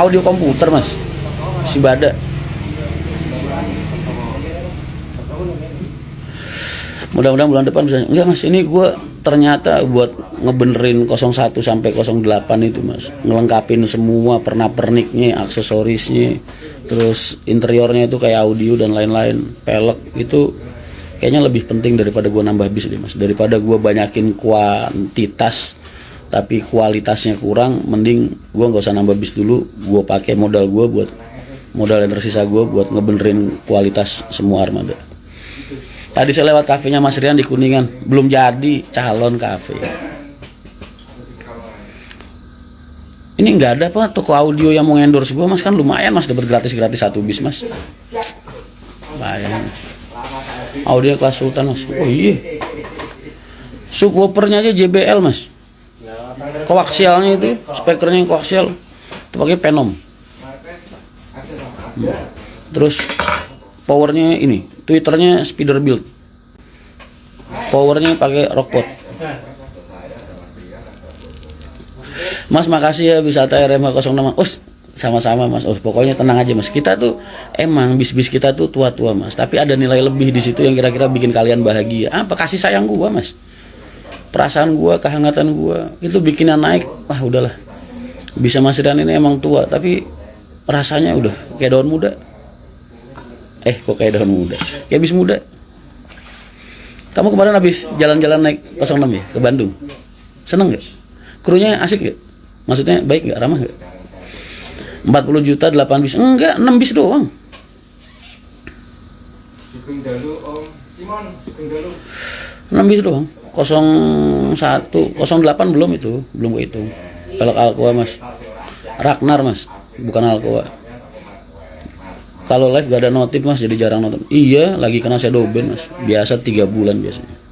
audio komputer mas, si Bada. Mudah-mudahan bulan depan bisa. Enggak mas, ini gue ternyata buat ngebenerin 01 sampai 08 itu mas, ngelengkapin semua pernak-perniknya, aksesorisnya, terus interiornya itu kayak audio dan lain-lain, pelek itu kayaknya lebih penting daripada gue nambah bis deh mas. Daripada gue banyakin kuantitas tapi kualitasnya kurang, mending gue nggak usah nambah bis dulu. Gue pakai modal gue buat modal yang tersisa gue buat ngebenerin kualitas semua armada. Tadi saya lewat kafenya Mas Rian di Kuningan, belum jadi calon kafe. Ini nggak ada apa toko audio yang mau endorse gue mas, kan lumayan mas, dapat gratis satu bis mas. Bayang. Audio kelas Sultan mas. Oh iya. Subwoofernya aja JBL mas. Koaksialnya itu, speakernya yang koaksial, itu pakai Phenom. Terus powernya ini, tweeternya speeder build, powernya pakai Rockport. Mas makasih ya wisata RMH 06. Sama-sama mas. Pokoknya tenang aja mas, kita tuh emang bis-bis kita tuh tua-tua mas, tapi ada nilai lebih di situ yang kira-kira bikin kalian bahagia. Apa kasih sayang gua mas, perasaan gua, kehangatan gua, itu bikinan naik. Wah udahlah, bisa Mas Rian ini emang tua tapi rasanya udah kayak daun muda. Kok kayak daun muda, kayak bis muda. Kamu kemarin habis jalan-jalan naik 06 ya ke Bandung, seneng gak? Krunya asik gak? Maksudnya baik gak? Ramah gak? 40 juta 8 bis? Enggak, 6 bis doang. 6 bis doang. 01, 08 belum itu, belum kehitung. Pelek Alcoa mas, Ragnar mas, bukan Alcoa. Kalau live gak ada notif mas, jadi jarang nonton. Iya, lagi kena shadow ban mas, biasa 3 bulan biasanya.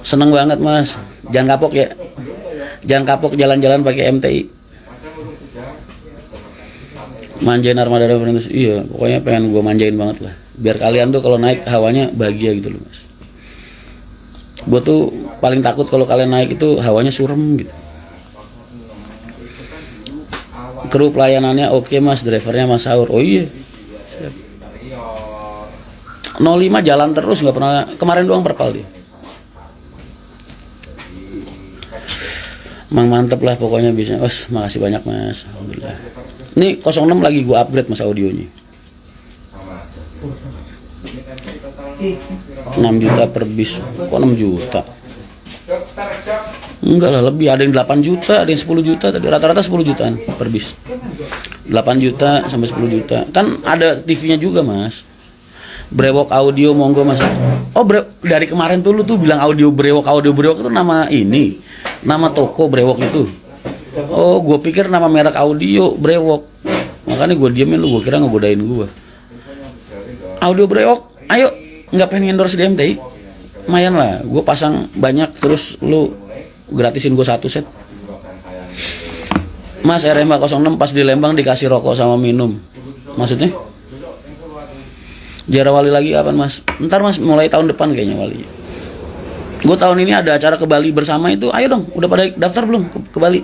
Seneng banget mas, jangan kapok ya, jangan kapok jalan-jalan pakai MTI. Manjain armada referensi, iya, pokoknya pengen gue manjain banget lah. Biar kalian tuh kalau naik hawanya bahagia gitu loh mas. Gue tuh paling takut kalau kalian naik itu hawanya surem gitu. Kru pelayanannya oke mas, drivernya Mas Saur. Oh iya. Siap. 05 jalan terus, nggak pernah, kemarin doang perpal dia. Emang mantep lah pokoknya bisnya. Makasih banyak mas, alhamdulillah. Ini 06 lagi gue upgrade mas audionya. 6 juta per bis. Kok 6 juta? Enggak lah, lebih, ada yang 8 juta, ada yang 10 juta tadi, rata-rata 10 jutaan per bis. 8 juta sampai 10 juta. Kan ada TV-nya juga, Mas. Brewok audio monggo, Mas. Dari kemarin tuh lu tuh bilang audio brewok itu nama ini. Nama toko brewok itu. Gue pikir nama merek audio brewok. Makanya gue diemin lu, gue kira ngegodain gue. Audio brewok, ayo, nggak pengen endorse di MTI? Lumayan lah, gue pasang banyak terus lu gratisin gue 1 set. Mas RMH 06 pas di Lembang dikasih rokok sama minum. Maksudnya? Jara Wali lagi kapan mas? Ntar mas, mulai tahun depan kayaknya Wali. Gue tahun ini ada acara ke Bali bersama itu. Ayo dong, udah pada daftar belum ke Bali?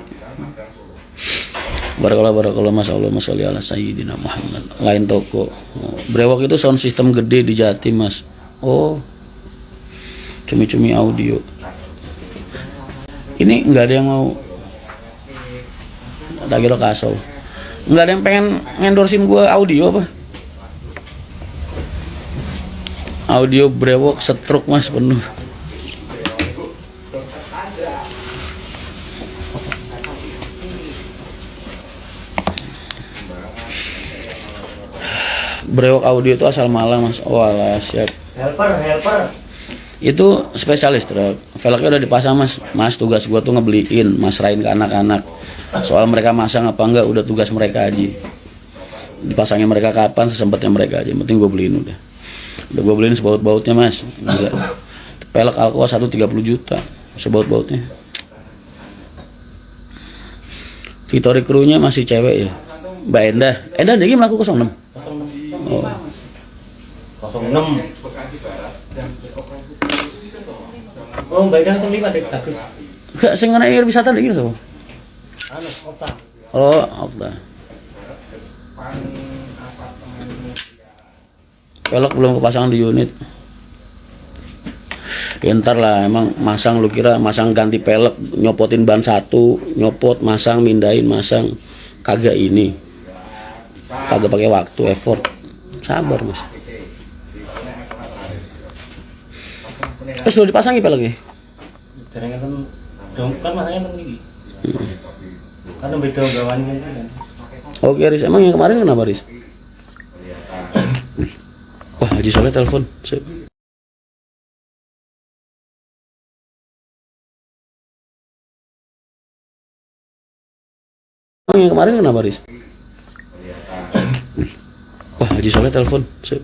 Barakallah mas, Allahumma sholli ala sayyidina Muhammad. Lain toko. Brewok itu sound system gede di Jatim mas. Cumi-cumi audio. Ini nggak ada yang mau Tagiro Kasau. Nggak ada yang pengen ngendorsin gue audio apa? Audio brewok setruk mas penuh. Brewok audio itu asal Malang mas. Alah siap. Helper. Itu spesialis truk. Velgnya udah dipasang mas. Mas tugas gua tuh ngebeliin, mas rain ke anak-anak. Soal mereka masang apa enggak udah tugas mereka aja. Dipasangnya mereka kapan, sesempatnya mereka aja. Yang penting gua beliin udah gua beliin sebaut-bautnya mas. Gila. Pelek Alcoa 130 juta sebaut-bautnya. Victory crew-nya masih cewek ya. Mbak Endah dia melaku 06. 06. Mbak Endah 05 deh bagus. Enggak sing ngene wisata lagi sapa? Kota. Oh, Okta. Pelek belum kepasang di unit. Ya, ntar lah, emang masang lu kira masang ganti pelek, nyopotin ban satu, nyopot, masang, mindahin, masang. Kagak ini. Kagak pakai waktu, effort. Sabar, Mas. Sudah dipasangi peleknya? Kan masanya tinggi. Kan beda gawannya kan. Oke, Riz, emang yang kemarin kenapa, Riz? Wah, Haji Soleh telepon. Sip. Emang yang kemarin kenapa, Riz? Wah, Haji Soleh telepon. Sip.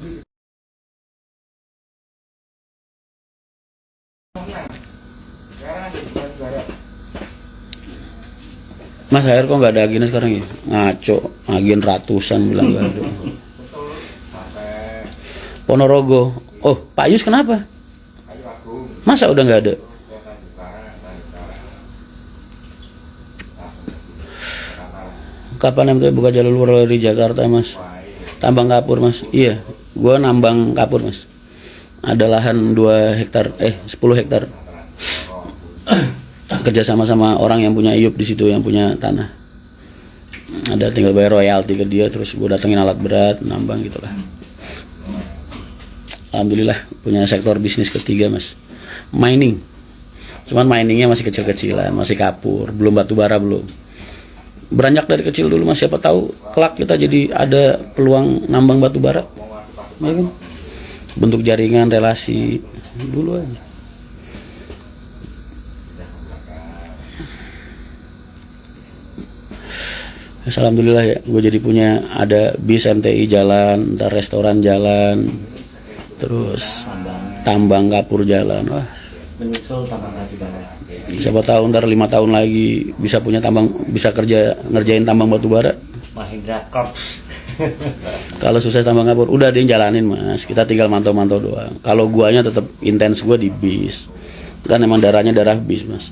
Mas Air kok nggak ada agennya sekarang ya? Ngaco, agen ratusan bilang nggak ada. Ponorogo. Oh, Pak Yus kenapa? Masa udah nggak ada? Kapan MT buka jalur luar dari Jakarta, Mas? Tambang kapur, Mas. Iya, gua nambang kapur, Mas. Ada lahan 2 hektar, 10 hektar. Kerja sama orang yang punya IUP di situ, yang punya tanah. Ada tinggal bayar royalti ke dia, terus gue datengin alat berat, nambang gitulah. Alhamdulillah punya sektor bisnis ketiga, Mas. Mining. Cuman miningnya masih kecil-kecilan, masih kapur, belum batu bara belum. Beranjak dari kecil dulu, Mas, siapa tahu kelak kita jadi ada peluang nambang batu bara. Ya kan? Bentuk jaringan, relasi dulu aja. Alhamdulillah ya, gue jadi punya ada bis MTI jalan, ntar restoran jalan, terus tambang kapur jalan. Wah, Menyusul tambang lagi banget. siapa tahu ntar 5 tahun lagi bisa punya tambang, bisa kerja ngerjain tambang batu bara. Mahindra Corps. Kalau sukses tambang kapur, udah ada yang jalanin, Mas. Kita tinggal mantau-mantau doang. Kalau guanya tetap intens gue di bis, kan emang darahnya darah bis, Mas.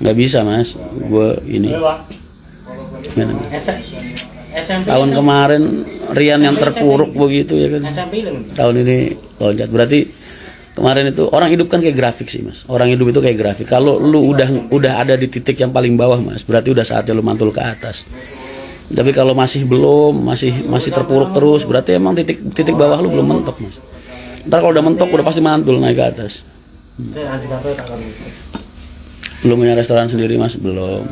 Nggak bisa, Mas. Gue ini. SMP Tahun kemarin Rian yang terpuruk begitu ya kan. SMP Tahun ini loncat. Berarti kemarin itu orang hidup kan kayak grafik sih, Mas. Orang hidup itu kayak grafik. Kalau lu udah ada di titik yang paling bawah, Mas, berarti udah saatnya lu mantul ke atas. Tapi kalau masih belum, masih terpuruk terus, berarti emang titik bawah lu belum mentok, Mas. Ntar kalau udah mentok udah pasti mantul naik ke atas. Belum punya restoran sendiri, Mas? Belum.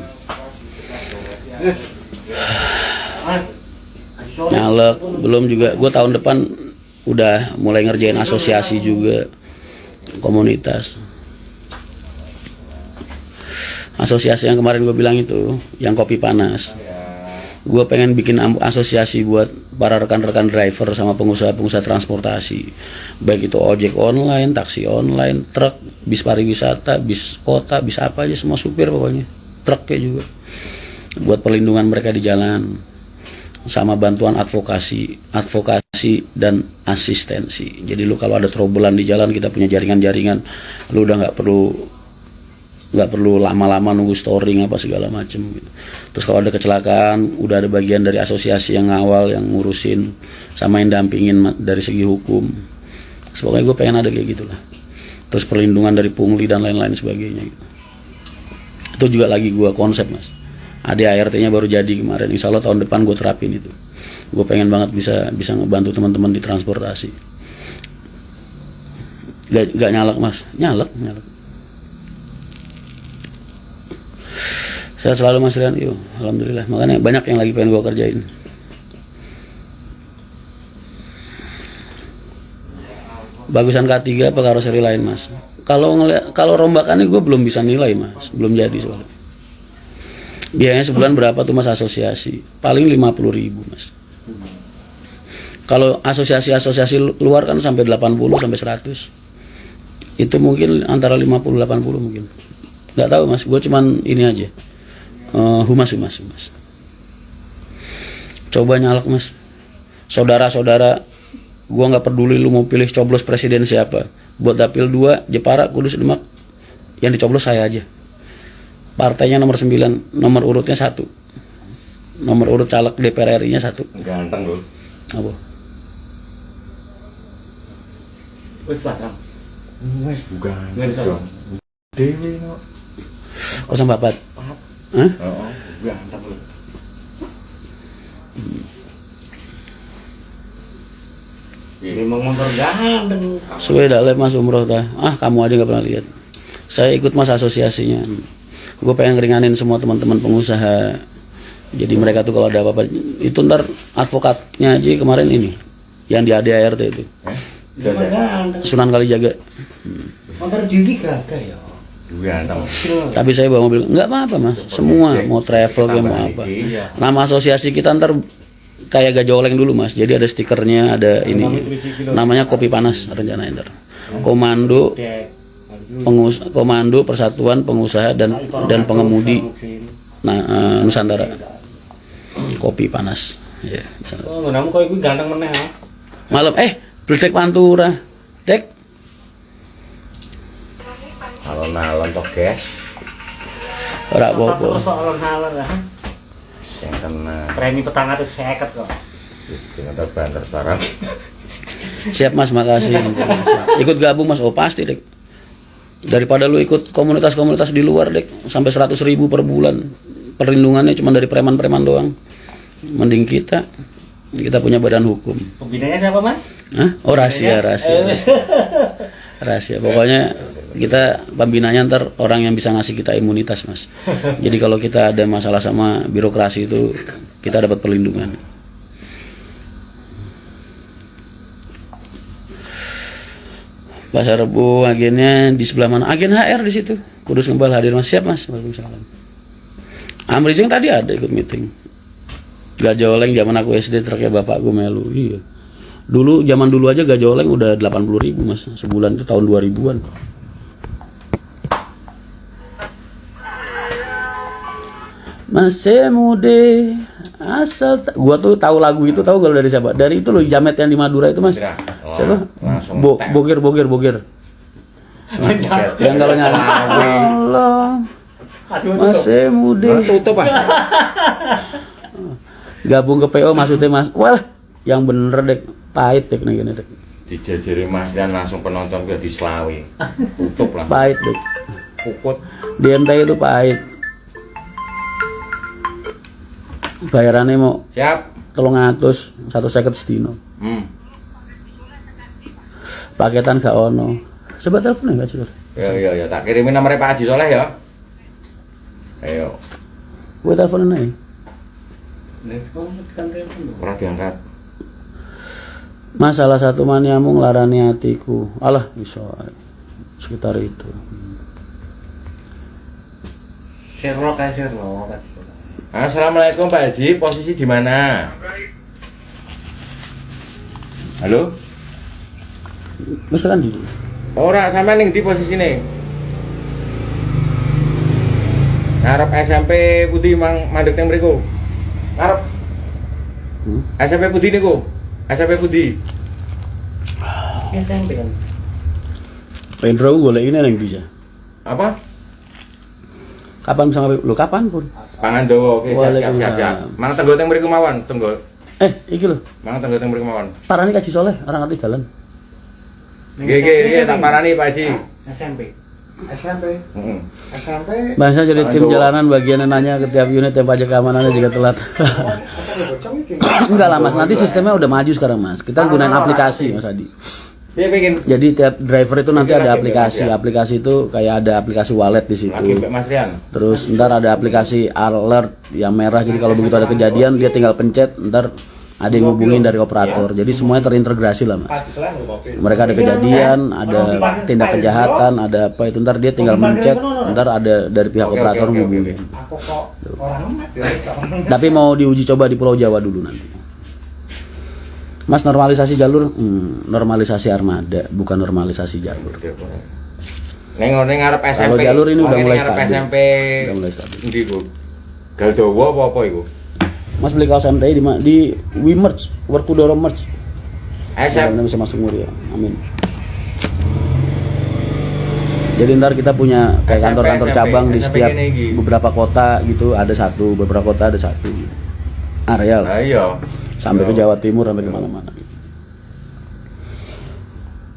Nyalek belum juga. Gue tahun depan udah mulai ngerjain asosiasi juga, komunitas. Asosiasi yang kemarin gue bilang itu, yang kopi panas. Gue pengen bikin asosiasi buat para rekan-rekan driver sama pengusaha-pengusaha transportasi, baik itu ojek online, taksi online, truk, bis pariwisata, bis kota, bis apa aja, semua supir pokoknya, truknya juga, buat perlindungan mereka di jalan, sama bantuan advokasi dan asistensi. Jadi lu kalau ada trouble di jalan, kita punya jaringan-jaringan, lu udah nggak perlu lama-lama nunggu storing apa segala macem gitu. Terus kalau ada kecelakaan, udah ada bagian dari asosiasi yang ngawal, yang ngurusin, sama yang dampingin dari segi hukum. Pokoknya gue pengen ada kayak gitulah. Terus perlindungan dari pungli dan lain-lain sebagainya gitu. Itu juga lagi gue konsep, Mas. ADART-nya baru jadi kemarin, insya Allah tahun depan gue terapin itu. Gue pengen banget bisa ngebantu teman-teman di transportasi. Gak nyalek, Mas, nyalek. Sehat selalu, Mas Rian. Yo, alhamdulillah. Makanya banyak yang lagi pengen gue kerjain. Bagusan K3 apa karoseri lain, Mas? Kalau rombakannya gue belum bisa nilai, Mas. Belum jadi soalnya. Biayanya sebulan berapa tuh, Mas, asosiasi? Paling 50.000, Mas. Kalau asosiasi luar kan sampai 80 sampai 100. Itu mungkin antara 50 80 mungkin. Nggak tahu, Mas. Gue cuman ini aja. Humas. Coba nyalek, Mas. Saudara-saudara, gue nggak peduli lu mau pilih coblos presiden siapa. Buat dapil 2 Jepara, Kudus, Demak, yang dicoblos saya aja. Partainya nomor 9, nomor urutnya 1. nomor urut caleg DPR RI-nya 1. Ganteng loh. Apa? Wis paham. Wes bukan. Wes, Om. Dewi no. 04. Hah? Oh, ganteng loh. Memang motor ganteng. Suwe dak le Mas umroh tah. Ah, kamu aja nggak pernah lihat. Saya ikut Mas asosiasinya. Gue pengen ngeringanin semua teman-teman pengusaha. Jadi mereka tuh kalau ada apa-apa itu ntar advokatnya aja kemarin ini yang di ADART itu. Ganteng. Sunan Kalijaga. Motor diri gagah ya. Ganteng. Tapi saya bawa mobil, nggak apa-apa Mas. Semua mau travel ya mau apa. Nama asosiasi kita ntar kayak gajoleng dulu Mas. Jadi ada stikernya, ada ini. Namanya Kopi Panas rencana ntar. Komando Komando Persatuan Pengusaha dan Pengemudi Nusantara. Kopi Panas. Ya, Oh, namu kok iku ganteng meneh. malam bledek Pantura. Dek. Alon-alon toh guys. Ora apa-apa. Soal alon-alon ya. Yang kena. Premi 450 kok. Dengan terbanter sekarang. Siap Mas, makasih. Ikut gabung Mas, oh pasti Dek. Daripada lu ikut komunitas-komunitas di luar Dek, sampai 100.000 per bulan. Perlindungannya cuma dari preman-preman doang. Mending kita punya badan hukum. Pembinanya siapa Mas? Hah? Oh rahasia. Rahasia. Pokoknya kita pembinanya ntar orang yang bisa ngasih kita imunitas Mas. Jadi kalau kita ada masalah sama birokrasi itu kita dapat perlindungan. Pasar Rebo agennya di sebelah mana? Agen HR di situ. Kudus Ngembal hadir Mas. Siap Mas. Waalaikumsalam. Amrizing tadi ada ikut meeting. Gajoleng zaman aku SD truknya bapak gue melu. Iya. Dulu zaman dulu aja gajoleng udah 80.000 Mas. Sebulan itu tahun 2000-an. Masih muda asal gua tuh tahu lagu itu, tahu kalau dari siapa? Dari itu loh Jamet yang di Madura itu Mas. Siapa? Bogir. Yang kalau nyala Allah masih muda. Tutup ah. Gabung ke PO maksudnya Mas. Wah, yang bener Dek. Pahit Dek nih gini Dek. Dijajari Mas dan langsung penonton gue di Selawi. Tutup lah. Pahit Dek. Pukut. Di MT itu pahit. Bayarannya mau Siap. 300 150 sedino. Paketan gak ono. Coba telepon enggak sih? Ya, tak kirimin nomornya Pak Haji Soleh ya. Ayo. Gue teleponin aja. Ora diangkat. Masalah satu maniamu ngelarani hatiku. Alah, iso sekitar itu. Sherlock. Assalamualaikum Pak Haji, posisi di mana? Halo? Mas kan di. Ora sampe ning di posisine. Ngarep SMP Putih mandek teng mriku. Ngarep. SMP Putih niku. SMP Putih. SMP kan. Pendro golek ini nang bisa. Apa? Kapan bisa ngapain? Lu kapan pun? Pangan dawa, oke siap. Mana tenggo teng mriku mawon, tenggo. Iki lho. Mana tenggo teng mriku mawon. Parani Kaji Soleh, orang ngerti jalan. Nggih, tak parani Pak Haji. SMP. Heeh. Bangsa jadi tim jalanan bagian nanya ke tiap unit yang pajak keamanannya juga telat. Enggak lah Mas, nanti sistemnya udah maju sekarang Mas. Kita gunain aplikasi Mas Adi. Jadi tiap driver itu nanti ada aplikasi. Aplikasi itu kayak ada aplikasi wallet di situ. Terus ntar ada aplikasi alert yang merah. Jadi kalau begitu ada kejadian dia tinggal pencet, ntar ada yang ngubungin dari operator. Jadi semuanya terintegrasi lah Mas. Mereka ada kejadian, ada tindak kejahatan, ada apa itu ntar dia tinggal mencet, ntar ada dari pihak operator ngubungin. Tapi mau diuji coba di Pulau Jawa dulu nanti. Mas normalisasi jalur, normalisasi armada, bukan normalisasi jalur. Neng ngarep SMP. Kalau jalur ini udah mulai stabil. SMP. Udah mulai stabil. Ndi ku? Galdowo apa iku? Mas beli kaos MTI di Wimerch, Werkudara Merch. SMP bisa masuk Muria. Amin. Jadi ntar kita punya kayak kantor-kantor cabang di setiap beberapa kota gitu, ada satu, beberapa kota ada satu. areal Nah iya. sampai ke Jawa Timur sampai kemana-mana.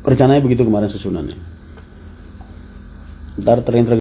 Rencananya begitu kemarin susunannya. Ntar terintegrasi